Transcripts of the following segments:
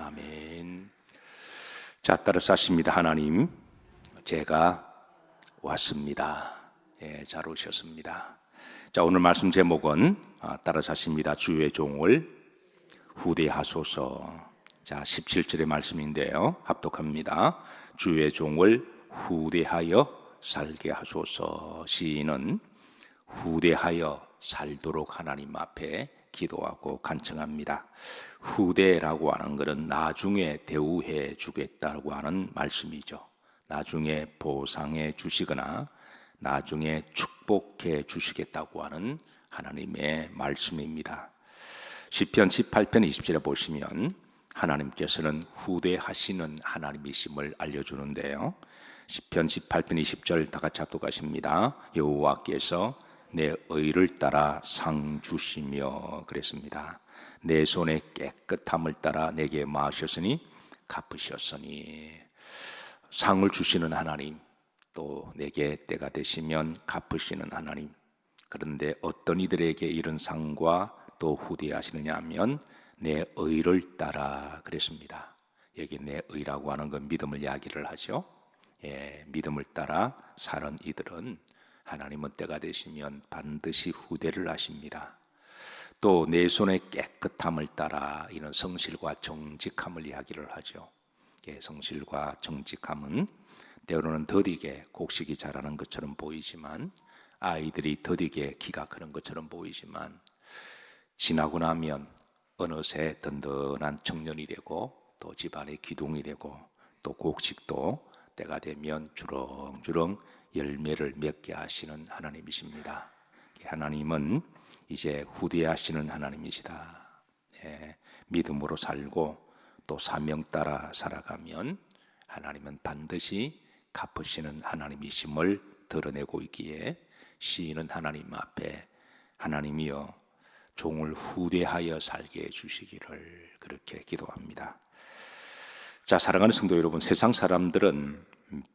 아멘. 자, 따라서 하십니다. 하나님, 제가 왔습니다. 예, 잘 오셨습니다. 자, 오늘 말씀 제목은 따라서 하십니다. 주의 종을 후대하소서. 자, 17절의 말씀인데요. 합독합니다. 주의 종을 후대하여 살게 하소서. 시인은 후대하여 살도록 하나님 앞에 기도하고 간청합니다. 후대라고 하는 것은 나중에 대우해 주겠다고 하는 말씀이죠. 나중에 보상해 주시거나 나중에 축복해 주시겠다고 하는 하나님의 말씀입니다. 시편 18편 20절에 보시면 하나님께서는 후대하시는 하나님이심을 알려주는데요. 시편 18편 20절 다 같이 합독하십니다. 여호와께서 내 의를 따라 상 주시며 그랬습니다. 내 손의 깨끗함을 따라 내게 마하셨으니 갚으셨으니. 상을 주시는 하나님, 또 내게 때가 되시면 갚으시는 하나님. 그런데 어떤 이들에게 이런 상과 또 후대하시느냐 하면 내 의를 따라 그랬습니다. 여기 내 의라고 하는 건 믿음을 이야기를 하죠. 예, 믿음을 따라 사는 이들은 하나님은 때가 되시면 반드시 후대를 하십니다. 또 내 손의 깨끗함을 따라 이런 성실과 정직함을 이야기를 하죠. 예, 성실과 정직함은 때로는 더디게 곡식이 자라는 것처럼 보이지만, 아이들이 더디게 키가 크는 것처럼 보이지만, 지나고 나면 어느새 든든한 청년이 되고 또 집안의 기둥이 되고 또 곡식도 때가 되면 주렁주렁 열매를 맺게 하시는 하나님이십니다. 하나님은 이제 후대하시는 하나님이시다. 예, 믿음으로 살고 또 사명 따라 살아가면 하나님은 반드시 갚으시는 하나님이심을 드러내고 있기에 시인은 하나님 앞에 하나님이여 종을 후대하여 살게 해주시기를 그렇게 기도합니다. 자, 사랑하는 성도 여러분, 세상 사람들은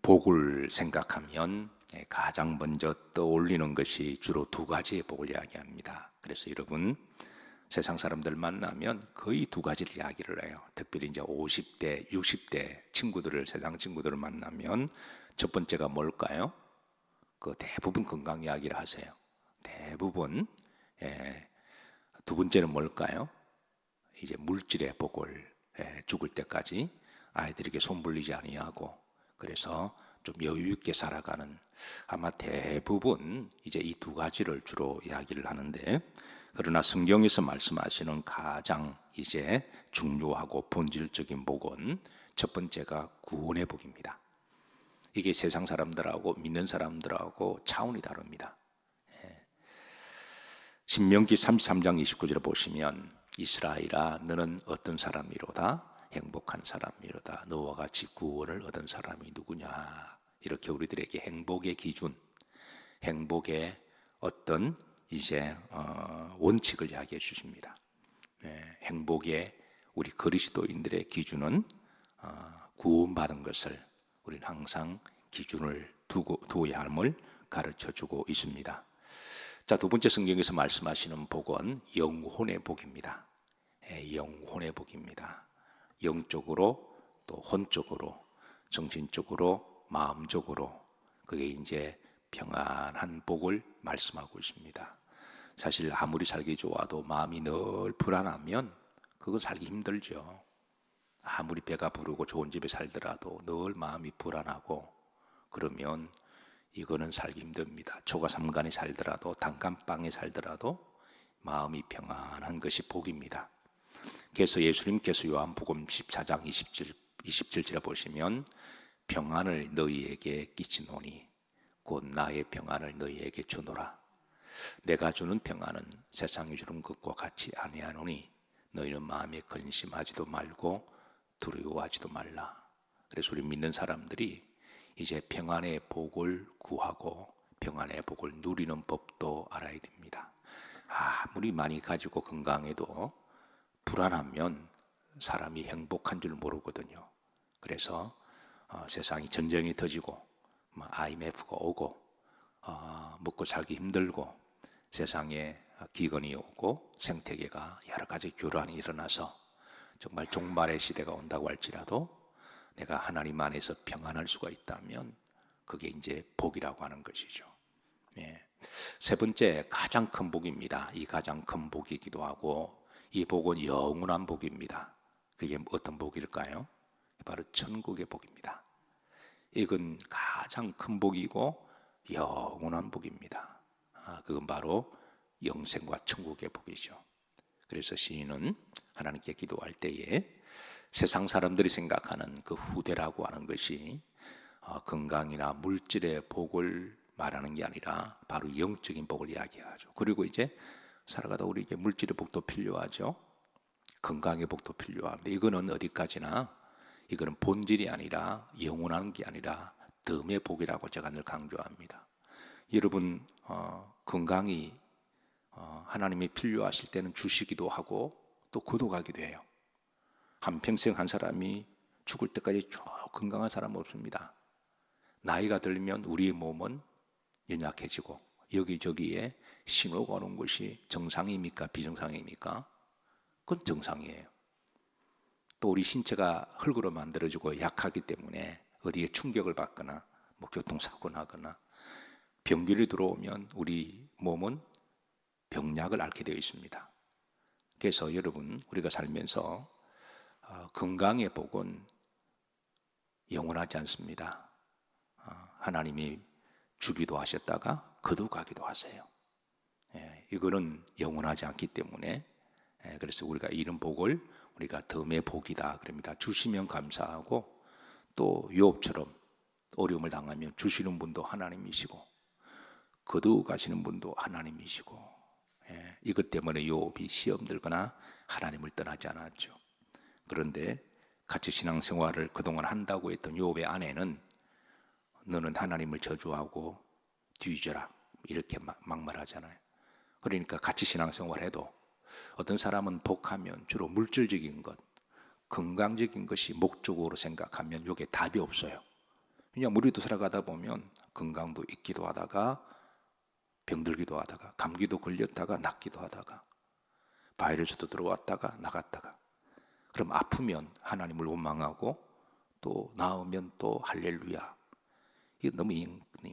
복을 생각하면 가장 먼저 떠올리는 것이 주로 두 가지의 복을 이야기합니다. 그래서 여러분, 세상 사람들 만나면 거의 두 가지를 이야기를 해요. 특별히 이제 50대, 60대 친구들을, 세상 친구들을 만나면 첫 번째가 뭘까요? 그 대부분 건강 이야기를 하세요. 대부분. 두 번째는 뭘까요? 이제 물질의 복을, 죽을 때까지 아이들에게 손불리지 아니하고, 그래서 좀 여유 있게 살아가는, 아마 대부분 이제 이 두 가지를 주로 이야기를 하는데, 그러나 성경에서 말씀하시는 가장 이제 중요하고 본질적인 복은 첫 번째가 구원의 복입니다. 이게 세상 사람들하고 믿는 사람들하고 차원이 다릅니다. 신명기 33장 29절을 보시면 이스라엘아 너는 어떤 사람이로다? 행복한 사람이로다. 너와 같이 구원을 얻은 사람이 누구냐? 이렇게 우리들에게 행복의 기준, 행복의 어떤 이제 원칙을 이야기해 주십니다. 행복의 우리 그리스도인들의 기준은 구원받은 것을 우리는 항상 기준을 두어야 함을 가르쳐 주고 있습니다. 자, 두 번째 성경에서 말씀하시는 복은 영혼의 복입니다. 영혼의 복입니다. 영적으로 또 혼적으로 정신적으로 마음적으로 그게 이제 평안한 복을 말씀하고 있습니다. 사실 아무리 살기 좋아도 마음이 늘 불안하면 그건 살기 힘들죠. 아무리 배가 부르고 좋은 집에 살더라도 늘 마음이 불안하고 그러면 이거는 살기 힘듭니다. 초가 삼간에 살더라도 단칸방에 살더라도 마음이 평안한 것이 복입니다. 그래서 예수님께서 요한복음 14장 27절에 보시면 평안을 너희에게 끼치노니 곧 나의 평안을 너희에게 주노라. 내가 주는 평안은 세상이 주는 것과 같이 아니하노니 너희는 마음에 근심하지도 말고 두려워하지도 말라. 그래서 우리 믿는 사람들이 이제 평안의 복을 구하고 평안의 복을 누리는 법도 알아야 됩니다. 아무리 많이 가지고 건강해도 불안하면 사람이 행복한 줄 모르거든요. 그래서 세상이 전쟁이 터지고 IMF가 오고 먹고 살기 힘들고 세상에 기근이 오고 생태계가 여러 가지 교란이 일어나서 정말 종말의 시대가 온다고 할지라도 내가 하나님 안에서 평안할 수가 있다면 그게 이제 복이라고 하는 것이죠. 예. 세 번째, 가장 큰 복입니다. 이 가장 큰 복이기도 하고 이 복은 영원한 복입니다. 그게 어떤 복일까요? 바로 천국의 복입니다. 이건 가장 큰 복이고 영원한 복입니다. 그건 바로 영생과 천국의 복이죠. 그래서 시인은 하나님께 기도할 때에 세상 사람들이 생각하는 그 후대라고 하는 것이 건강이나 물질의 복을 말하는 게 아니라 바로 영적인 복을 이야기하죠. 그리고 이제 살아가다 우리에게 물질의 복도 필요하죠. 건강의 복도 필요합니다. 이거는 어디까지나 이거는 본질이 아니라 영원한 게 아니라 덤의 복이라고 제가 늘 강조합니다. 여러분 건강이 하나님이 필요하실 때는 주시기도 하고 또 거둬가기도 해요. 한평생 한 사람이 죽을 때까지 쭉 건강한 사람은 없습니다. 나이가 들면 우리의 몸은 연약해지고 여기저기에 신호가 오는 것이 정상입니까? 비정상입니까? 그건 정상이에요. 또 우리 신체가 흙으로 만들어지고 약하기 때문에 어디에 충격을 받거나 뭐 교통사고 나거나 병균이 들어오면 우리 몸은 병약을 앓게 되어 있습니다. 그래서 여러분 우리가 살면서 건강의 복은 영원하지 않습니다. 하나님이 주기도 하셨다가 거두가기도 하세요. 이거는 영원하지 않기 때문에 그래서 우리가 이런 복을 우리가 덤의 복이다 그럽니다. 주시면 감사하고 또 욥처럼 어려움을 당하면 주시는 분도 하나님이시고 거두어 가시는 분도 하나님이시고 이것 때문에 욥이 시험 들거나 하나님을 떠나지 않았죠. 그런데 같이 신앙생활을 그동안 한다고 했던 욥의 아내는 너는 하나님을 저주하고 뒤져라 이렇게 막말하잖아요. 그러니까 같이 신앙생활해도 어떤 사람은 복하면 주로 물질적인 것, 건강적인 것이 목적으로 생각하면 이게 답이 없어요. 그냥 우리도 살아가다 보면 건강도 있기도 하다가 병들기도 하다가 감기도 걸렸다가 낫기도 하다가 바이러스도 들어왔다가 나갔다가 그럼 아프면 하나님을 원망하고 또 나으면 또 할렐루야. 이게 너무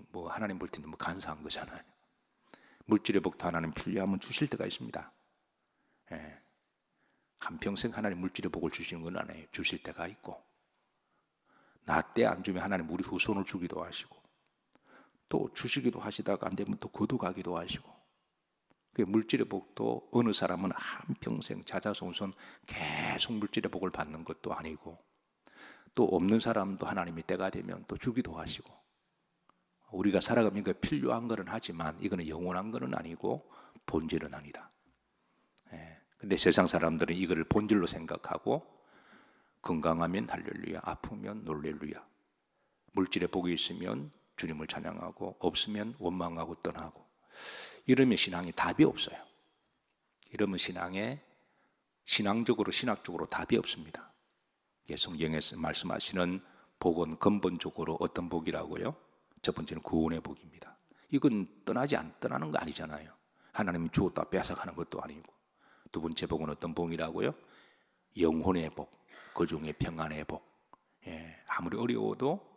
뭐 하나님 볼 때 너무 간사한 거잖아요. 물질의 복도 하나님 필요하면 주실 때가 있습니다. 한평생 하나님 물질의 복을 주시는 건 아니에요. 주실 때가 있고 나 때 안 주면 하나님 우리 후손을 주기도 하시고 또 주시기도 하시다가 안 되면 또 거두가기도 하시고 물질의 복도 어느 사람은 한평생 자자손손 계속 물질의 복을 받는 것도 아니고 또 없는 사람도 하나님이 때가 되면 또 주기도 하시고 우리가 살아가면서 필요한 거는 하지만 이거는 영원한 거는 아니고 본질은 아니다. 근데 세상 사람들은 이거를 본질로 생각하고 건강하면 할렐루야, 아프면 놀렐루야. 물질의 복이 있으면 주님을 찬양하고 없으면 원망하고 떠나고 이러면 신앙에 답이 없어요. 이러면 신학적으로 답이 없습니다. 성경에서 말씀하시는 복은 근본적으로 어떤 복이라고요? 첫 번째는 구원의 복입니다. 이건 떠나는 거 아니잖아요. 하나님이 주었다 뺏어가는 것도 아니고. 두 번째 복은 어떤 복이라고요? 영혼의 복, 그 중에 평안의 복. 아무리 어려워도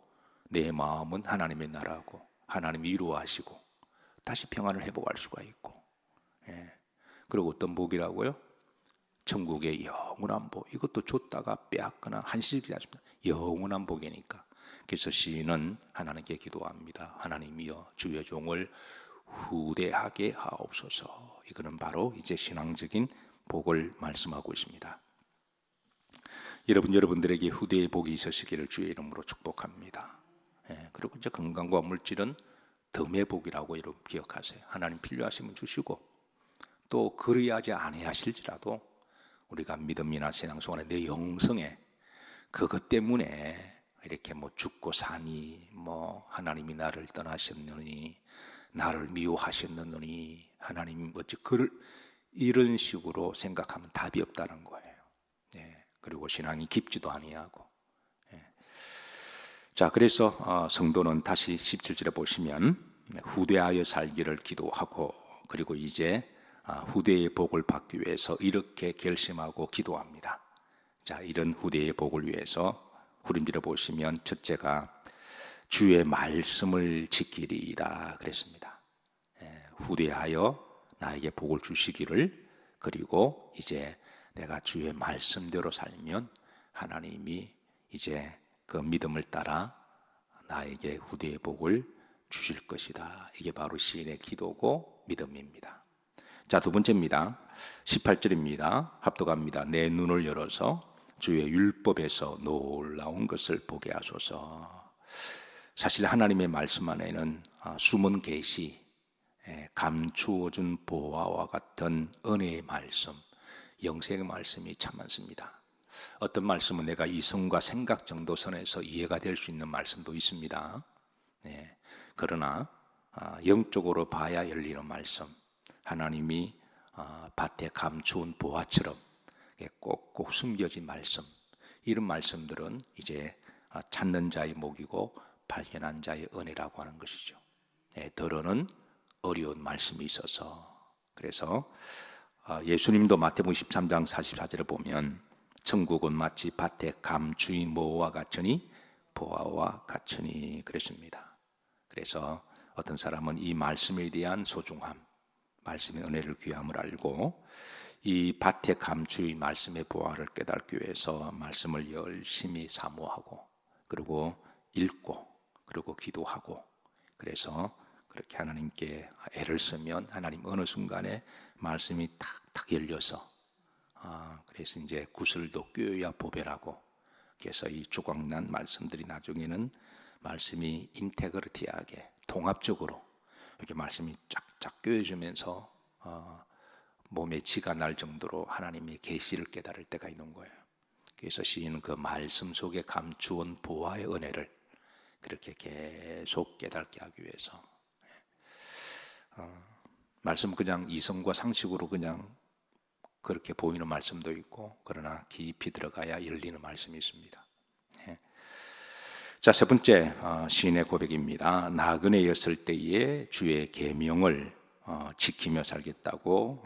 내 마음은 하나님의 나라고 하나님이 이루어하시고 다시 평안을 회복할 수가 있고. 그리고 어떤 복이라고요? 천국의 영원한 복. 이것도 줬다가 빼앗거나 한시적이지 않습니다. 영원한 복이니까. 그래서 시인은 하나님께 기도합니다. 하나님이여 주의 종을 후대하게 하옵소서. 이거는 바로 이제 신앙적인 복을 말씀하고 있습니다. 여러분들에게 후대의 복이 있으시기를 주의 이름으로 축복합니다. 그리고 이제 건강과 물질은 덤의 복이라고 여러분 기억하세요. 하나님 필요하시면 주시고 또 그리하지 아니하실지라도 우리가 믿음이나 신앙생활에 내 영성에 그것 때문에 이렇게 뭐 죽고 사니 뭐 하나님이 나를 떠나셨느니 나를 미워하셨느니 하나님 어찌 이런 식으로 생각하면 답이 없다는 거예요. 그리고 신앙이 깊지도 아니하고. 자, 그래서 성도는 다시 17절에 보시면 후대하여 살기를 기도하고 그리고 이제 후대의 복을 받기 위해서 이렇게 결심하고 기도합니다. 자, 이런 후대의 복을 위해서 후림지를 보시면 첫째가 주의 말씀을 지키리이다 그랬습니다. 후대하여 나에게 복을 주시기를, 그리고 이제 내가 주의 말씀대로 살면 하나님이 이제 그 믿음을 따라 나에게 후대의 복을 주실 것이다. 이게 바로 시인의 기도고 믿음입니다. 자, 두 번째입니다. 18절입니다. 합독합니다. 내 눈을 열어서 주의 율법에서 놀라운 것을 보게 하소서. 사실 하나님의 말씀 안에는 숨은 계시, 감추어준 보화와 같은 은혜의 말씀, 영생의 말씀이 참 많습니다. 어떤 말씀은 내가 이성과 생각 정도 선에서 이해가 될 수 있는 말씀도 있습니다. 그러나 영적으로 봐야 열리는 말씀, 하나님이 밭에 감추은 보화처럼 꼭꼭 숨겨진 말씀, 이런 말씀들은 이제 찾는 자의 복이고 발견한 자의 은혜라고 하는 것이죠. 더러는 어려운 말씀이 있어서, 그래서 예수님도 마태복음 13장 44절을 보면 천국은 마치 밭에 감추인 모와 같으니 보화와 같으니 그랬습니다. 그래서 어떤 사람은 이 말씀에 대한 소중함, 말씀의 은혜를 귀함을 알고 이 밭에 감추인 말씀의 보화를 깨닫기 위해서 말씀을 열심히 사모하고, 그리고 읽고, 그리고 기도하고, 그래서 그렇게 하나님께 애를 쓰면 하나님 어느 순간에 말씀이 탁탁 열려서 그래서 이제 구슬도 꿰어야 보배라고, 그래서 이 조각난 말씀들이 나중에는 말씀이 인테그리티하게 통합적으로 이렇게 말씀이 쫙쫙 꿰어주면서 몸에 지가 날 정도로 하나님의 계시를 깨달을 때가 있는 거예요. 그래서 시인은 그 말씀 속에 감추온 보화의 은혜를 그렇게 계속 깨닫게 하기 위해서 말씀 그냥 이성과 상식으로 그냥 그렇게 보이는 말씀도 있고, 그러나 깊이 들어가야 열리는 말씀이 있습니다. 자, 세 번째 시인의 고백입니다. 나그네였을 때에 주의 계명을 지키며 살겠다고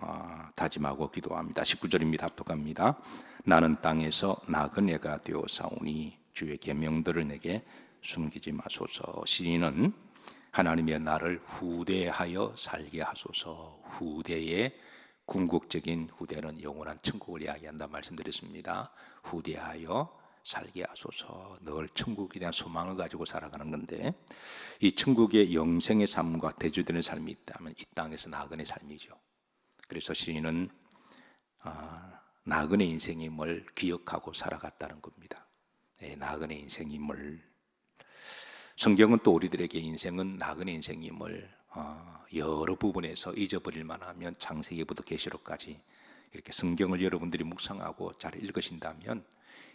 다짐하고 기도합니다. 19절입니다. 합독합니다. 나는 땅에서 나그네가 되어사오니 주의 계명들을 내게 숨기지 마소서. 시인은 하나님의 나를 후대하여 살게 하소서. 후대의 궁극적인 후대는 영원한 천국을 이야기한다 말씀드렸습니다. 후대하여 살게 하소서. 늘 천국에 대한 소망을 가지고 살아가는 건데, 이 천국의 영생의 삶과 대조되는 삶이 있다면 이 땅에서 나그네 삶이죠. 그래서 시인은 나그네 인생임을 기억하고 살아갔다는 겁니다. 나그네 인생임을, 성경은 또 우리들에게 인생은 나그네 인생임을 여러 부분에서 잊어버릴 만하면 창세기부터 계시록까지 이렇게 성경을 여러분들이 묵상하고 잘 읽으신다면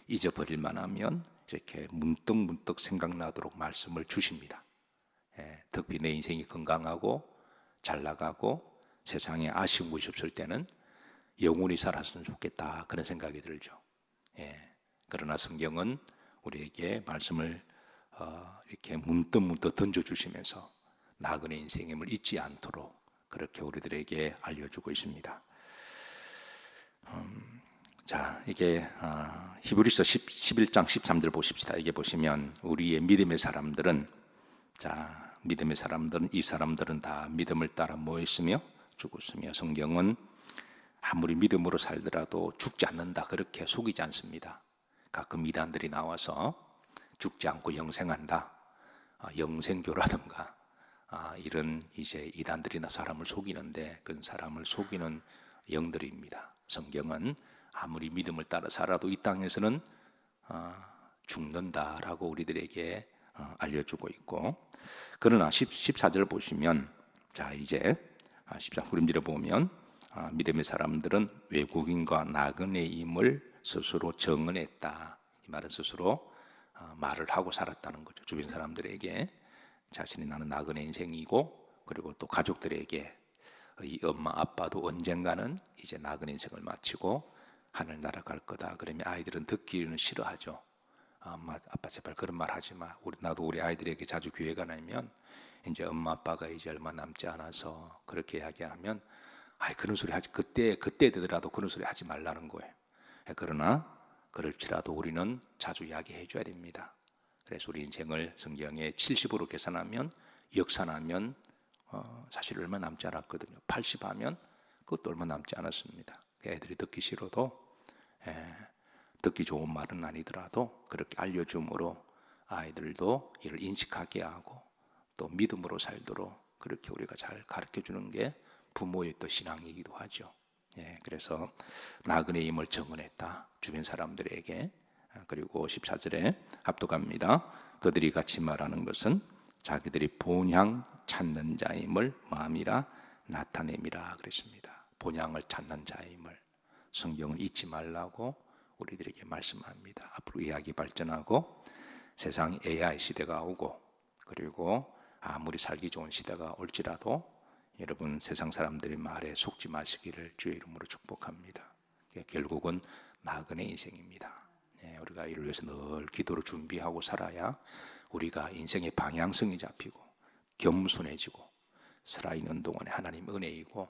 잊어버릴 만하면 이렇게 문득문득 생각나도록 말씀을 주십니다. 특히 내 인생이 건강하고 잘 나가고 세상에 아쉬운 것이 없을 때는 영원히 살았으면 좋겠다, 그런 생각이 들죠. 그러나 성경은 우리에게 말씀을 이렇게 문득문득 던져주시면서 나그네 인생임을 잊지 않도록 그렇게 우리들에게 알려주고 있습니다. 자, 이게 히브리서 11장 13절 보십시다. 이게 보시면 우리의 믿음의 사람들은, 자, 믿음의 사람들은, 이 사람들은 다 믿음을 따라 뭐 했으며 죽었으며, 성경은 아무리 믿음으로 살더라도 죽지 않는다 그렇게 속이지 않습니다. 가끔 이단들이 나와서 죽지 않고 영생한다, 영생교라든가 이런 이제 이단들이나 사람을 속이는데, 그런 사람을 속이는 영들입니다. 성경은 아무리 믿음을 따라 살아도 이 땅에서는 죽는다라고 우리들에게 알려주고 있고, 그러나 14절 보시면, 자, 이제 14후림지를 보면 믿음의 사람들은 외국인과 나그네임을 스스로 정언했다. 이 말은 스스로 말을 하고 살았다는 거죠. 주변 사람들에게 자신이 나는 나그네 인생이고, 그리고 또 가족들에게 이 엄마 아빠도 언젠가는 이제 나그네 인생을 마치고 하늘 날아갈 거다. 그러면 아이들은 듣기는 싫어하죠. 엄마 아빠 제발 그런 말 하지 마. 나도 우리 아이들에게 자주 교회가 나면 이제 엄마 아빠가 이제 얼마 남지 않아서 그렇게 이야기하면 그런 소리 하지, 그때 되더라도 그런 소리 하지 말라는 거예요. 그러나 그럴지라도 우리는 자주 이야기해 줘야 됩니다. 그래서 우리 인생을 성경에 70으로 계산하면 역산하면 사실 얼마 남지 않았거든요. 80 하면 그것도 얼마 남지 않았습니다. 애들이 듣기 싫어도 듣기 좋은 말은 아니더라도 그렇게 알려줌으로 아이들도 이를 인식하게 하고 또 믿음으로 살도록 그렇게 우리가 잘 가르쳐 주는 게 부모의 또 신앙이기도 하죠. 그래서 나그네의 힘을 증언했다 주변 사람들에게. 그리고 14절에 합독합니다. 그들이 같이 말하는 것은 자기들이 본향 찾는 자임을 마음이라 나타냄이라 그랬습니다. 본향을 찾는 자임을 성경을 잊지 말라고 우리들에게 말씀합니다. 앞으로 이야기 발전하고 세상 AI 시대가 오고 그리고 아무리 살기 좋은 시대가 올지라도 여러분 세상 사람들의 말에 속지 마시기를 주의 이름으로 축복합니다. 결국은 나그네 인생입니다. 우리가 이를 위해서 늘 기도로 준비하고 살아야 우리가 인생의 방향성이 잡히고 겸손해지고 살아있는 동안에 하나님 은혜이고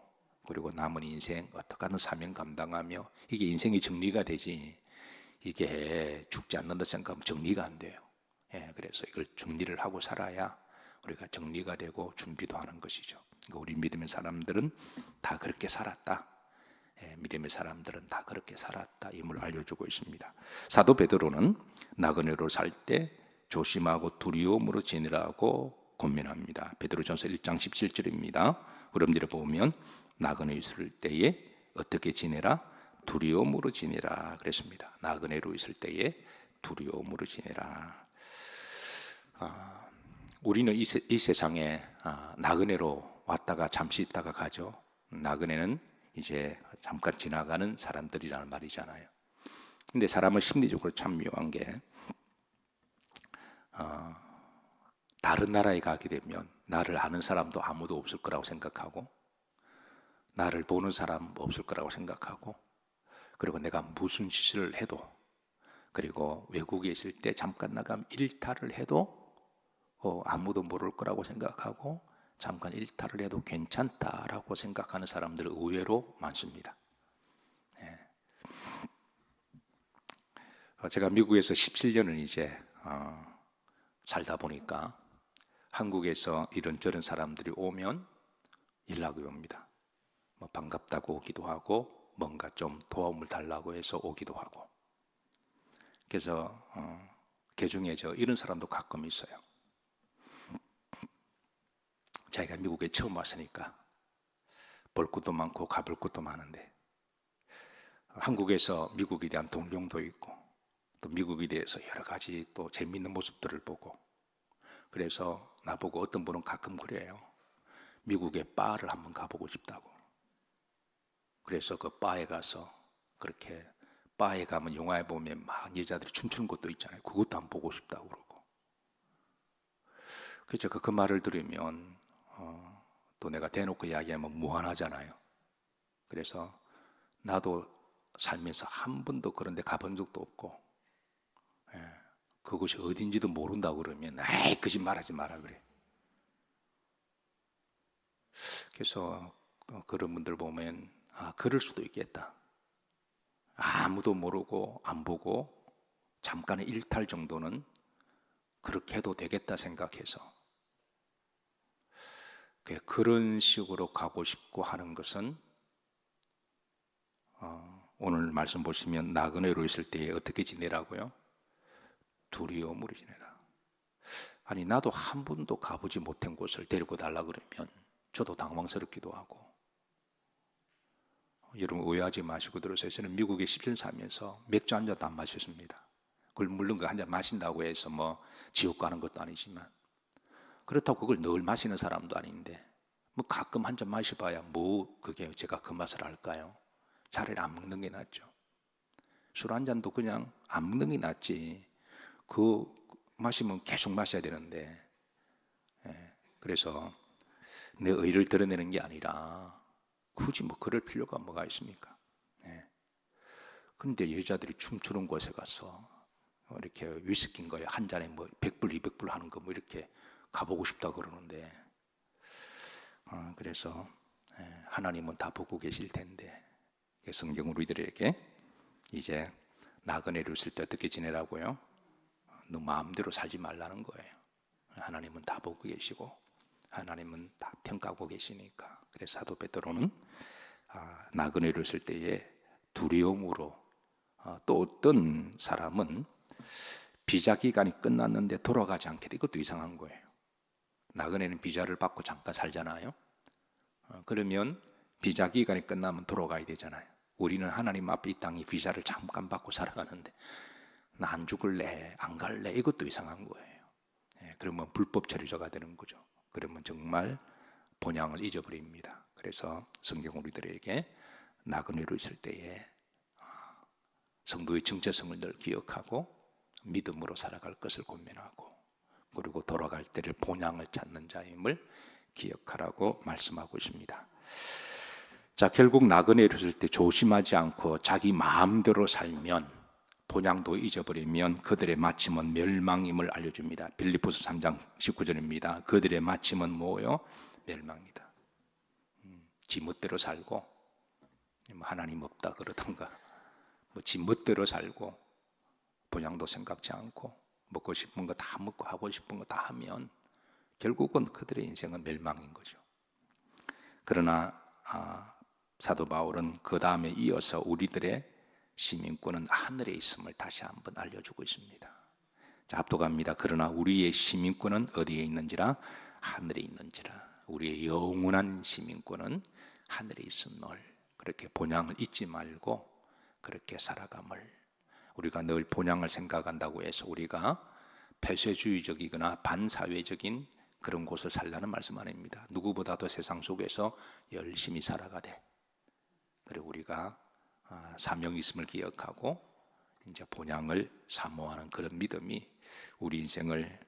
그리고 남은 인생 어떻게 하든 사명 감당하며 이게 인생이 정리가 되지 이게 죽지 않는다 생각하면 정리가 안 돼요. 그래서 이걸 정리를 하고 살아야 우리가 정리가 되고 준비도 하는 것이죠. 우리 믿음의 사람들은 다 그렇게 살았다. 믿음의 사람들은 다 그렇게 살았다. 임을 알려주고 있습니다. 사도 베드로는 나그네로 살 때 조심하고 두려움으로 지내라고 권면합니다. 베드로전서 1장 17절입니다. 우리 보면 나그네 있을 때에 어떻게 지내라? 두려움으로 지내라 그랬습니다. 나그네로 있을 때에 두려움으로 지내라. 우리는 이 세상에 나그네로 왔다가 잠시 있다가 가죠. 나그네는 이제 잠깐 지나가는 사람들이라는 말이잖아요. 근데 사람은 심리적으로 참 묘한 게 다른 나라에 가게 되면 나를 아는 사람도 아무도 없을 거라고 생각하고 나를 보는 사람 없을 거라고 생각하고 그리고 내가 무슨 짓을 해도 그리고 외국에 있을 때 잠깐 나가면 일탈을 해도 아무도 모를 거라고 생각하고 잠깐 일탈을 해도 괜찮다라고 생각하는 사람들은 의외로 많습니다. 제가 미국에서 17년을 이제 살다 보니까 한국에서 이런저런 사람들이 오면 연락이 옵니다. 뭐 반갑다고 오기도 하고 뭔가 좀 도움을 달라고 해서 오기도 하고 그래서 그 중에 이런 사람도 가끔 있어요. 자기가 미국에 처음 왔으니까 볼 것도 많고 가볼 것도 많은데 한국에서 미국에 대한 동경도 있고 또 미국에 대해서 여러 가지 또 재미있는 모습들을 보고 그래서 나보고 어떤 분은 가끔 그래요. 미국의 바를 한번 가보고 싶다고. 그래서 그 바에 가서 그렇게 바에 가면 영화에 보면 막 여자들이 춤추는 것도 있잖아요. 그것도 한번 보고 싶다고 그러고. 그래서 그 말을 들으면 또 내가 대놓고 이야기하면 무한하잖아요. 그래서 나도 살면서 한 번도 그런 데 가본 적도 없고 그것이 어딘지도 모른다고 그러면 에이 거짓말하지 마라 그래. 그래서 그런 분들 보면 그럴 수도 있겠다. 아무도 모르고 안 보고 잠깐의 일탈 정도는 그렇게 해도 되겠다 생각해서 그런 식으로 가고 싶고 하는 것은 오늘 말씀 보시면 나그네로 있을 때 어떻게 지내라고요? 두려움으로 지내라. 아니 나도 한 번도 가보지 못한 곳을 데리고 달라 그러면 저도 당황스럽기도 하고 여러분 오해하지 마시고 들으세요. 저는 미국에 10년 살면서 맥주 한 잔도 안 마셨습니다. 그걸 물론 그 한 잔 마신다고 해서 뭐 지옥 가는 것도 아니지만 그렇다고 그걸 늘 마시는 사람도 아닌데 뭐 가끔 한 잔 마셔봐야 뭐 그게 제가 그 맛을 알까요? 차라리 안 먹는 게 낫죠. 술 한 잔도 그냥 안 먹는 게 낫지. 그 마시면 계속 마셔야 되는데 그래서 내 의를 드러내는 게 아니라 굳이 뭐 그럴 필요가 뭐가 있습니까? 그런데 여자들이 춤추는 곳에 가서 이렇게 위스키인 거에 한 잔에 뭐 100불, 200불 하는 거 뭐 이렇게 가보고 싶다 그러는데 그래서 하나님은 다 보고 계실 텐데 성경 우리들에게 이제 나그네로 있을 때 어떻게 지내라고요? 너 마음대로 살지 말라는 거예요. 하나님은 다 보고 계시고 하나님은 다 평가하고 계시니까. 그래서 사도 베드로는 나그네로 있을 때에 두려움으로 또 어떤 사람은 비자 기간이 끝났는데 돌아가지 않게 돼. 이것도 이상한 거예요. 나그네는 비자를 받고 잠깐 살잖아요. 그러면 비자 기간이 끝나면 돌아가야 되잖아요. 우리는 하나님 앞에 이 땅에 비자를 잠깐 받고 살아가는데 나 안 죽을래, 안 갈래, 이것도 이상한 거예요. 그러면 불법 체류자가 되는 거죠. 그러면 정말 본향을 잊어버립니다. 그래서 성경 우리들에게 나그네로 있을 때에 성도의 정체성을 늘 기억하고 믿음으로 살아갈 것을 권면하고, 그리고 돌아갈 때를 본향을 찾는 자임을 기억하라고 말씀하고 있습니다. 자, 결국 나그네로 있을 때 조심하지 않고 자기 마음대로 살면, 본향도 잊어버리면 그들의 마침은 멸망임을 알려줍니다. 빌립보서 3장 19절입니다. 그들의 마침은 뭐예요? 멸망이다. 지 멋대로 살고 하나님 없다 그러던가 지 멋대로 살고 본향도 생각지 않고 먹고 싶은 거 다 먹고 하고 싶은 거 다 하면 결국은 그들의 인생은 멸망인 거죠. 그러나 사도 바울은 그 다음에 이어서 우리들의 시민권은 하늘에 있음을 다시 한번 알려주고 있습니다. 자, 합독합니다. 그러나 우리의 시민권은 어디에 있는지라? 하늘에 있는지라. 우리의 영원한 시민권은 하늘에 있음을, 그렇게 본향을 잊지 말고 그렇게 살아감을. 우리가 늘 본향을 생각한다고 해서 우리가 폐쇄주의적이거나 반사회적인 그런 곳을 살라는 말씀 아닙니다. 누구보다도 세상 속에서 열심히 살아가되, 그리고 우리가 사명이 있음을 기억하고 이제 본향을 사모하는 그런 믿음이 우리 인생을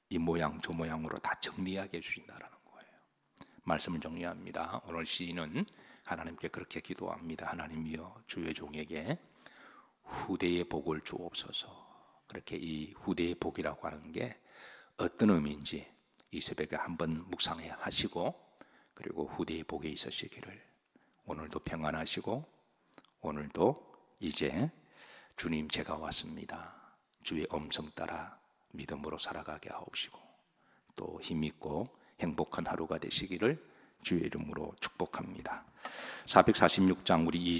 이 모양 저 모양으로 다 정리하게 해주신다라는 거예요. 말씀을 정리합니다. 오늘 시인은 하나님께 그렇게 기도합니다. 하나님이여, 주의 종에게 후대의 복을 주옵소서. 그렇게 이 후대의 복이라고 하는 게 어떤 의미인지 이 새벽에 한번 묵상해 하시고, 그리고 후대의 복에 있으시기를. 오늘도 평안하시고, 오늘도 이제 주님 제가 왔습니다, 주의 음성 따라 믿음으로 살아가게 하옵시고, 또 힘있고 행복한 하루가 되시기를 주의 이름으로 축복합니다. 446장 우리 2절